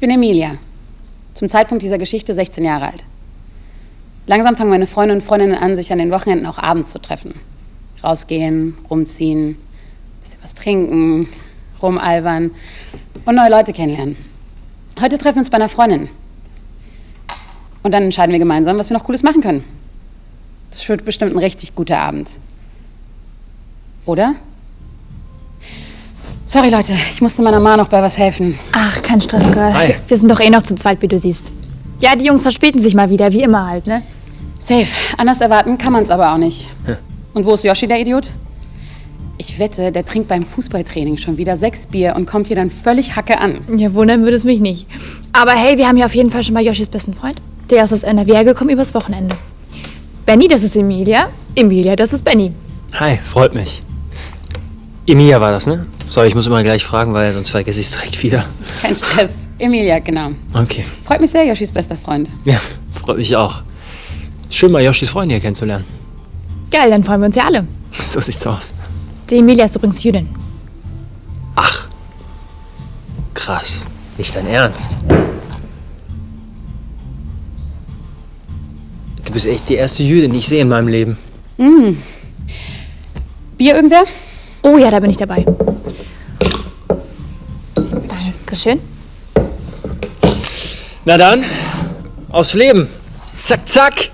bin Emilia. Zum Zeitpunkt dieser Geschichte 16 Jahre alt. Langsam fangen meine Freunde und Freundinnen an, sich an den Wochenenden auch abends zu treffen. Rausgehen, rumziehen, bisschen was trinken, rumalbern und neue Leute kennenlernen. Heute treffen wir uns bei einer Freundin. Und dann entscheiden wir gemeinsam, was wir noch Cooles machen können. Das wird bestimmt ein richtig guter Abend. Oder? Sorry, Leute, ich musste meiner Ma noch bei was helfen. Ach, kein Stress, Girl. Hi. Wir sind doch eh noch zu zweit, wie du siehst. Ja, die Jungs verspäten sich mal wieder, wie immer halt, ne? Safe. Anders erwarten kann man es aber auch nicht. Und wo ist Yoshi, der Idiot? Ich wette, der trinkt beim Fußballtraining schon wieder 6 Bier und kommt hier dann völlig Hacke an. Ja, wundern würde es mich nicht. Aber hey, wir haben ja auf jeden Fall schon mal Yoshis besten Freund. Der ist aus NRW hergekommen übers Wochenende. Benny, das ist Emilia. Emilia, das ist Benny. Hi, freut mich. Emilia war das, ne? Sorry, ich muss immer gleich fragen, weil sonst vergesse ich es direkt wieder. Kein Stress. Emilia, genau. Okay. Freut mich sehr, Yoshis bester Freund. Ja, freut mich auch. Schön, mal Yoshis Freunde hier kennenzulernen. Geil, dann freuen wir uns ja alle. So sieht's aus. Die Emilia ist übrigens Jüdin. Ach. Krass. Nicht dein Ernst. Du bist echt die erste Jüdin, die ich sehe in meinem Leben. Bier irgendwer? Oh ja, da bin ich dabei. Dankeschön. Na dann, aufs Leben. Zack, zack.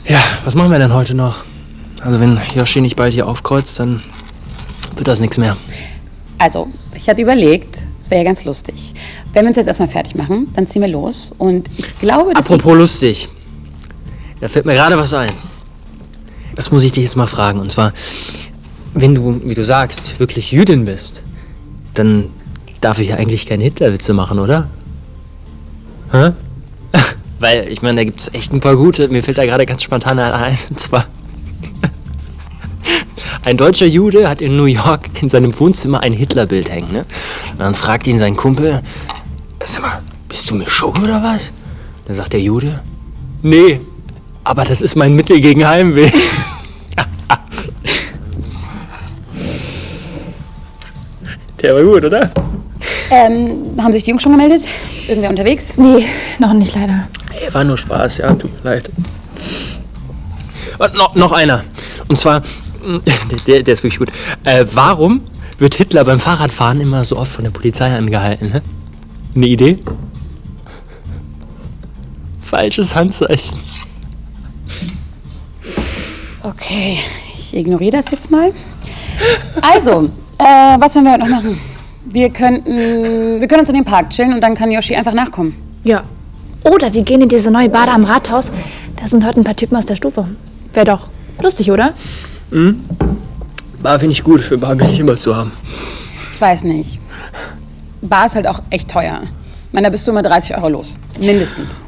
Ja, was machen wir denn heute noch? Also wenn Yoshi nicht bald hier aufkreuzt, dann wird das nichts mehr. Also, ich hatte überlegt, es wäre ja ganz lustig. Wenn wir uns jetzt erstmal fertig machen, dann ziehen wir los. Und ich glaube, dass Apropos lustig. Da fällt mir gerade was ein. Das muss ich dich jetzt mal fragen. Und zwar, wenn du, wie du sagst, wirklich Jüdin bist, dann darf ich ja eigentlich keine Hitlerwitze machen, oder? Hä? Weil, ich meine, da gibt es echt ein paar gute. Mir fällt da gerade ganz spontan einer ein. Und zwar, ein deutscher Jude hat in New York in seinem Wohnzimmer ein Hitlerbild hängen. Ne? Und dann fragt ihn sein Kumpel, sag mal, bist du Mischugge oder was? Dann sagt der Jude, nee, aber das ist mein Mittel gegen Heimweh. Der war gut, oder? haben sich die Jungs schon gemeldet? Irgendwer unterwegs? Nee, noch nicht leider. Hey, war nur Spaß, ja, tut mir leid. Und noch einer. Und zwar, der ist wirklich gut. Warum wird Hitler beim Fahrradfahren immer so oft von der Polizei angehalten? Ne? Eine Idee? Falsches Handzeichen. Okay, ich ignoriere das jetzt mal. Also, was wollen wir heute noch machen? Wir können uns in den Park chillen und dann kann Yoshi einfach nachkommen. Ja. Oder wir gehen in diese neue Bade am Rathaus. Da sind heute ein paar Typen aus der Stufe. Wäre doch lustig, oder? Bar finde ich gut, für Bar bin ich immer zu haben. Ich weiß nicht. Bar ist halt auch echt teuer. Ich meine, da bist du immer 30 Euro los. Mindestens.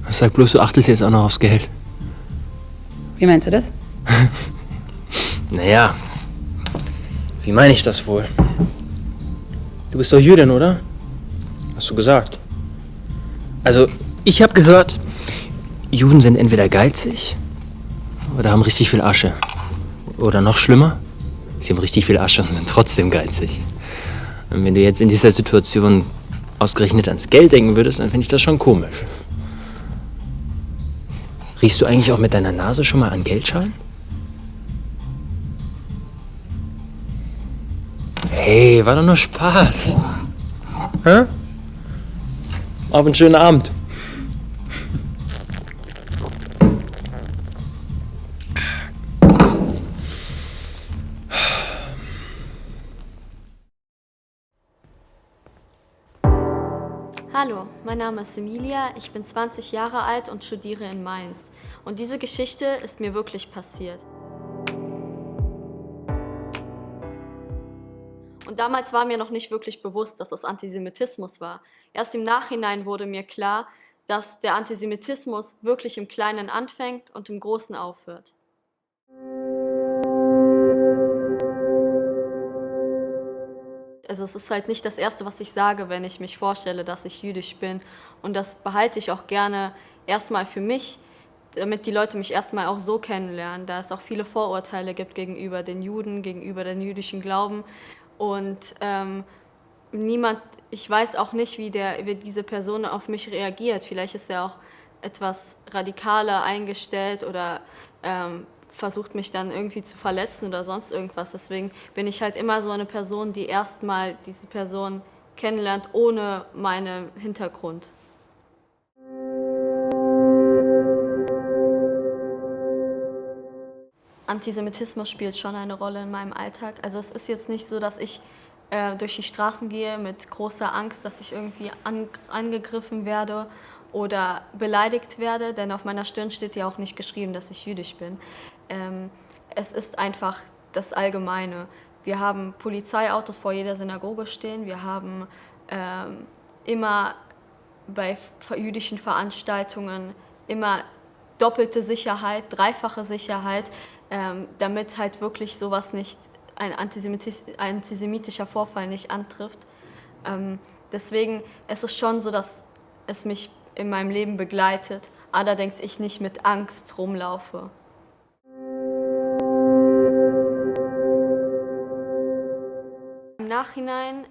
Sag bloß, du achtest jetzt auch noch aufs Geld. Wie meinst du das? Naja, wie meine ich das wohl? Du bist doch Jüdin, oder? Hast du gesagt. Also, ich habe gehört, Juden sind entweder geizig oder haben richtig viel Asche. Oder noch schlimmer, sie haben richtig viel Asche und sind trotzdem geizig. Und wenn du jetzt in dieser Situation ausgerechnet ans Geld denken würdest, dann finde ich das schon komisch. Riechst du eigentlich auch mit deiner Nase schon mal an Geldschein? Hey, war doch nur Spaß. Hä? Auf einen schönen Abend. Hallo, mein Name ist Emilia, ich bin 20 Jahre alt und studiere in Mainz. Und diese Geschichte ist mir wirklich passiert. Und damals war mir noch nicht wirklich bewusst, dass das Antisemitismus war. Erst im Nachhinein wurde mir klar, dass der Antisemitismus wirklich im Kleinen anfängt und im Großen aufhört. Also es ist halt nicht das Erste, was ich sage, wenn ich mich vorstelle, dass ich jüdisch bin. Und das behalte ich auch gerne erstmal für mich, damit die Leute mich erstmal auch so kennenlernen, da es auch viele Vorurteile gibt gegenüber den Juden, gegenüber dem jüdischen Glauben. Und ich weiß auch nicht, wie diese Person auf mich reagiert. Vielleicht ist er auch etwas radikaler eingestellt oder versucht mich dann irgendwie zu verletzen oder sonst irgendwas. Deswegen bin ich halt immer so eine Person, die erstmal diese Person kennenlernt, ohne meinen Hintergrund. Antisemitismus spielt schon eine Rolle in meinem Alltag. Also es ist jetzt nicht so, dass ich durch die Straßen gehe mit großer Angst, dass ich irgendwie angegriffen werde oder beleidigt werde, denn auf meiner Stirn steht ja auch nicht geschrieben, dass ich jüdisch bin. Es ist einfach das Allgemeine. Wir haben Polizeiautos vor jeder Synagoge stehen, wir haben immer bei jüdischen Veranstaltungen immer doppelte Sicherheit, dreifache Sicherheit, damit halt wirklich sowas nicht, ein antisemitischer Vorfall nicht antrifft. Deswegen ist es schon so, dass es mich in meinem Leben begleitet, allerdings ich nicht mit Angst rumlaufe. Im Nachhinein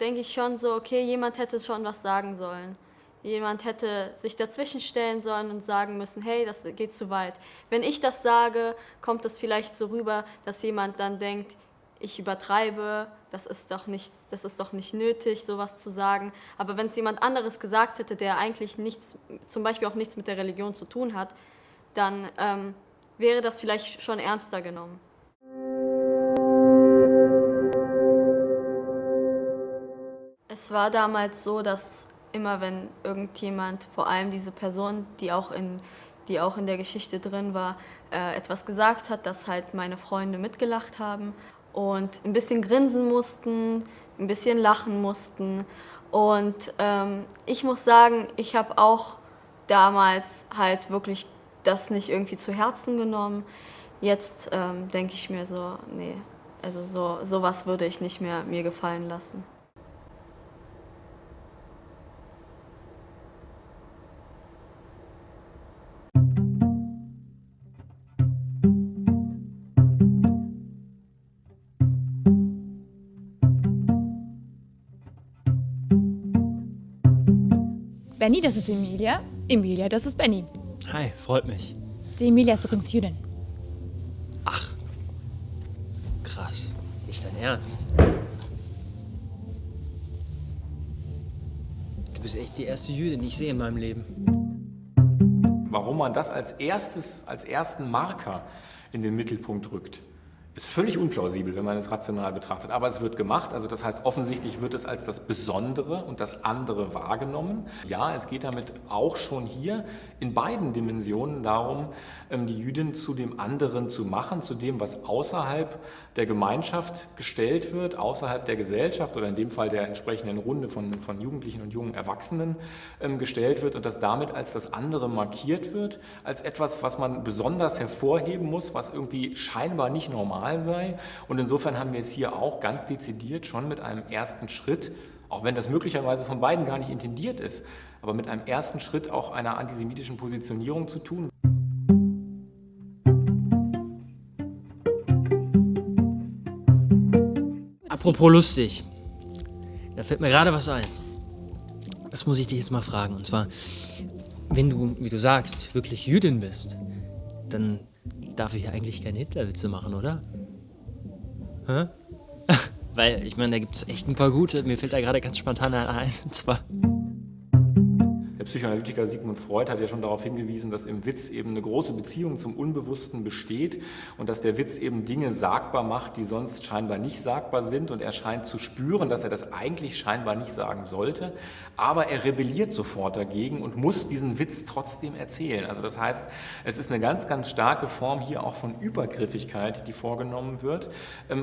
denke ich schon so, okay, jemand hätte schon was sagen sollen. Jemand hätte sich dazwischen stellen sollen und sagen müssen, hey, das geht zu weit. Wenn ich das sage, kommt es vielleicht so rüber, dass jemand dann denkt, ich übertreibe, das ist doch nicht nötig, sowas zu sagen. Aber wenn es jemand anderes gesagt hätte, der eigentlich zum Beispiel auch nichts mit der Religion zu tun hat, dann wäre das vielleicht schon ernster genommen. Es war damals so, dass immer wenn irgendjemand, vor allem diese Person, die auch in der Geschichte drin war, etwas gesagt hat, dass halt meine Freunde mitgelacht haben und ein bisschen grinsen mussten, ein bisschen lachen mussten. Und ich muss sagen, ich habe auch damals halt wirklich das nicht irgendwie zu Herzen genommen. Jetzt denke ich mir so, nee, also sowas würde ich nicht mehr mir gefallen lassen. Benni, das ist Emilia. Emilia, das ist Benni. Hi, freut mich. Die Emilia ist übrigens Jüdin. Ach, krass. Nicht dein Ernst? Du bist echt die erste Jüdin, die ich sehe in meinem Leben. Warum man das als ersten Marker in den Mittelpunkt rückt, ist völlig unplausibel, wenn man es rational betrachtet. Aber es wird gemacht, also das heißt, offensichtlich wird es als das Besondere und das andere wahrgenommen. Ja, es geht damit auch schon hier in beiden Dimensionen darum, die Jüdin zu dem anderen zu machen, zu dem, was außerhalb der Gemeinschaft gestellt wird, außerhalb der Gesellschaft oder in dem Fall der entsprechenden Runde von Jugendlichen und jungen Erwachsenen gestellt wird und das damit als das andere markiert wird, als etwas, was man besonders hervorheben muss, was irgendwie scheinbar nicht normal sei. Und insofern haben wir es hier auch ganz dezidiert schon mit einem ersten Schritt, auch wenn das möglicherweise von beiden gar nicht intendiert ist, aber mit einem ersten Schritt auch einer antisemitischen Positionierung zu tun. Apropos lustig. Da fällt mir gerade was ein. Das muss ich dich jetzt mal fragen. Und zwar, wenn du, wie du sagst, wirklich Jüdin bist, dann darf ich ja eigentlich keine Hitlerwitze machen, oder? Hä? Weil, ich meine, da gibt es echt ein paar gute. Mir fällt da gerade ganz spontan einer ein. Und zwar... Der Psychoanalytiker Sigmund Freud hat ja schon darauf hingewiesen, dass im Witz eben eine große Beziehung zum Unbewussten besteht und dass der Witz eben Dinge sagbar macht, die sonst scheinbar nicht sagbar sind, und er scheint zu spüren, dass er das eigentlich scheinbar nicht sagen sollte, aber er rebelliert sofort dagegen und muss diesen Witz trotzdem erzählen. Also das heißt, es ist eine ganz, ganz starke Form hier auch von Übergriffigkeit, die vorgenommen wird,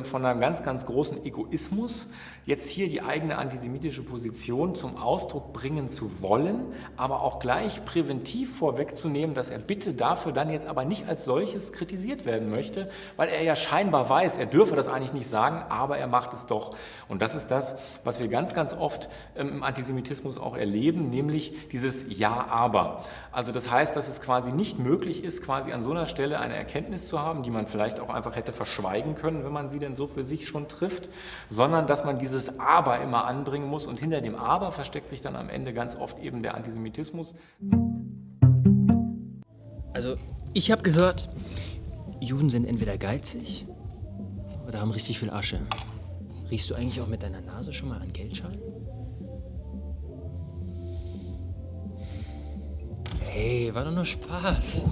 von einem ganz, ganz großen Egoismus, jetzt hier die eigene antisemitische Position zum Ausdruck bringen zu wollen, aber auch gleich präventiv vorwegzunehmen, dass er bitte dafür dann jetzt aber nicht als solches kritisiert werden möchte, weil er ja scheinbar weiß, er dürfe das eigentlich nicht sagen, aber er macht es doch. Und das ist das, was wir ganz, ganz oft im Antisemitismus auch erleben, nämlich dieses Ja, aber. Also das heißt, dass es quasi nicht möglich ist, quasi an so einer Stelle eine Erkenntnis zu haben, die man vielleicht auch einfach hätte verschweigen können, wenn man sie denn so für sich schon trifft, sondern dass man dieses Aber immer anbringen muss und hinter dem Aber versteckt sich dann am Ende ganz oft eben der Antisemitismus. Also, ich habe gehört, Juden sind entweder geizig oder haben richtig viel Asche. Riechst du eigentlich auch mit deiner Nase schon mal an Geldscheinen? Hey, war doch nur Spaß.